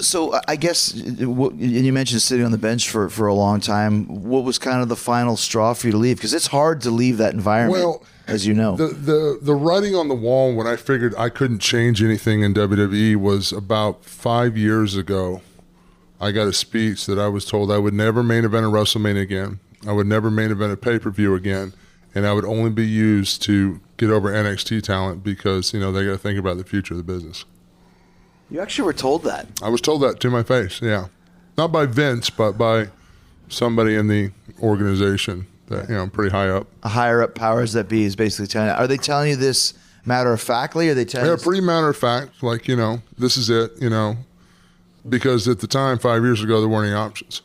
So I guess, and you mentioned sitting on the bench for a long time. What was kind of the final straw for you to leave? Because it's hard to leave that environment, well, as you know. The writing on the wall when I figured I couldn't change anything in WWE was about 5 years ago. I got a speech that I was told I would never main event a WrestleMania again. I would never main event a pay-per-view again. And I would only be used to get over NXT talent because, they got to think about the future of the business. You actually were told that. I was told that to my face, yeah. Not by Vince, but by somebody in the organization that, pretty high up. A higher up powers that be is basically telling you. Are they telling you this matter of factly, or are they telling you? Yeah, pretty matter of fact. Like, this is it, because at the time, 5 years ago, there weren't any options.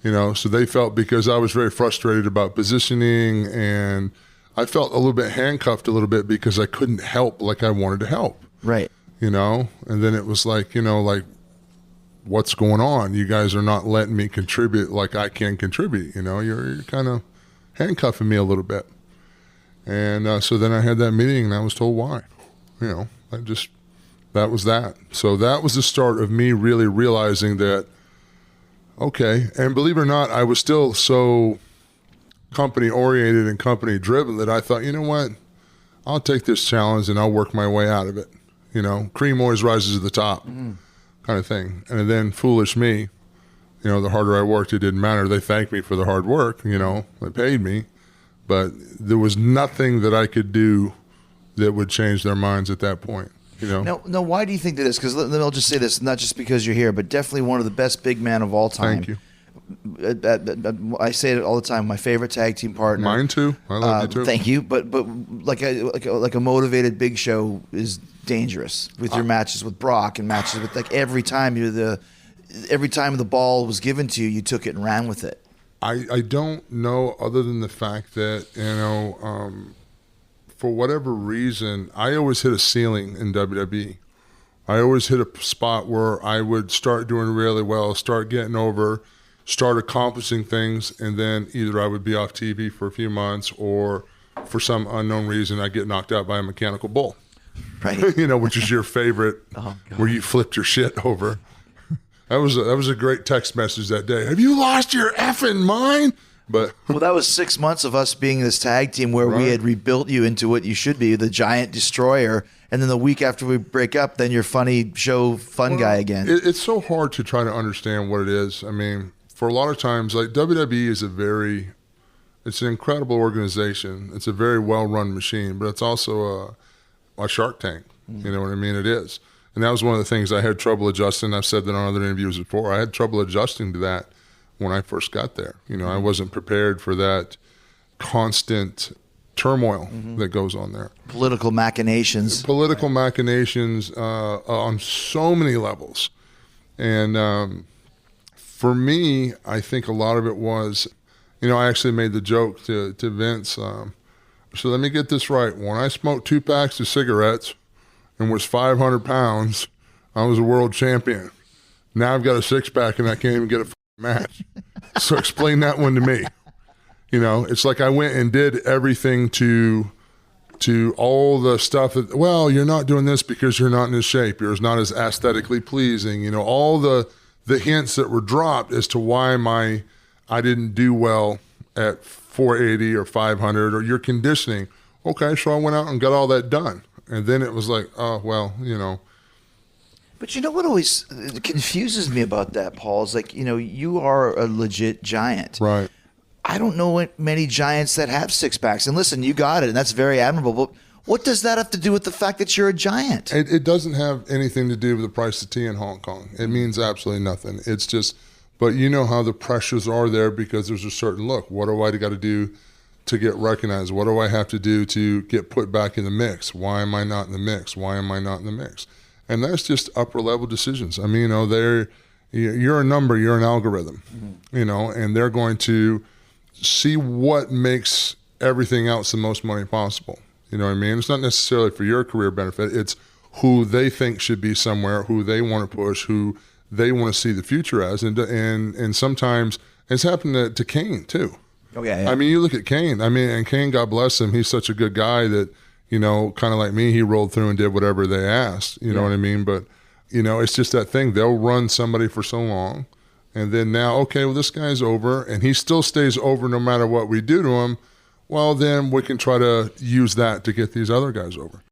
So they felt, because I was very frustrated about positioning, and I felt a little bit handcuffed a little bit because I couldn't help like I wanted to help. Right. And then it was like, what's going on? You guys are not letting me contribute like I can contribute. You're kind of handcuffing me a little bit. And so then I had that meeting and I was told why. That was that. So that was the start of me really realizing that, okay, and believe it or not, I was still so company oriented and company driven that I thought, you know what, I'll take this challenge and I'll work my way out of it. Cream always rises to the top kind of thing. And then foolish me, the harder I worked, it didn't matter. They thanked me for the hard work, they paid me, but there was nothing that I could do that would change their minds at that point. Now, why do you think that is? Because I'll just say this, not just because you're here, but definitely one of the best big men of all time. Thank you. I say it all the time. My favorite tag team partner. Mine too. I love you too. Thank you. But like a motivated Big Show is dangerous with your matches with Brock and matches with every time the ball was given to you, you took it and ran with it. I don't know, other than the fact that for whatever reason, I always hit a ceiling in WWE. I always hit a spot where I would start doing really well, start getting over, start accomplishing things, and then either I would be off TV for a few months, or for some unknown reason, I'd get knocked out by a mechanical bull. Right. Which is your favorite, where you flipped your shit over. That was a great text message that day. Have you lost your effing mind? But well, that was 6 months of us being this tag team where we had rebuilt you into what you should be, the giant destroyer. And then the week after we break up, then you're funny show fun guy again. It's so hard to try to understand what it is. I mean, for a lot of times, like WWE is it's an incredible organization. It's a very well-run machine, but it's also a Shark Tank. You know what I mean? It is. And that was one of the things I had trouble adjusting. I've said that on other interviews before. I had trouble adjusting to that when I first got there. I wasn't prepared for that constant turmoil that goes on there. Political machinations. Machinations on so many levels. And for me, I think a lot of it was, I actually made the joke to Vince. So let me get this right. When I smoked 2 packs of cigarettes and was 500 pounds, I was a world champion. Now I've got a 6-pack and I can't even get a match. So explain that one to me. It's like I went and did everything to all the stuff that, well, you're not doing this because you're not in this shape. You're not as aesthetically pleasing. All the hints that were dropped as to why I didn't do well at 480 or 500 or your conditioning. Okay, so I went out and got all that done. And then it was like, oh, well, But what always confuses me about that, Paul, is you are a legit giant. Right. I don't know many giants that have 6-packs. And listen, you got it, and that's very admirable. But what does that have to do with the fact that you're a giant? It doesn't have anything to do with the price of tea in Hong Kong. It means absolutely nothing. It's just, but you know how the pressures are there because there's a certain look. What do I got to do to get recognized? What do I have to do to get put back in the mix? Why am I not in the mix? Why am I not in the mix? And that's just upper level decisions. I mean, you're a number, you're an algorithm, and they're going to see what makes everything else the most money possible. You know what I mean? It's not necessarily for your career benefit. It's who they think should be somewhere, who they want to push, who they want to see the future as. And sometimes it's happened to Kane too. Oh, yeah. I mean, you look at Kane. I mean, and Kane, God bless him, he's such a good guy that, kind of like me, he rolled through and did whatever they asked. You know what I mean? But You know, it's just that thing. They'll run somebody for so long, and then now, okay, well, this guy's over, and he still stays over no matter what we do to him. Well, then we can try to use that to get these other guys over.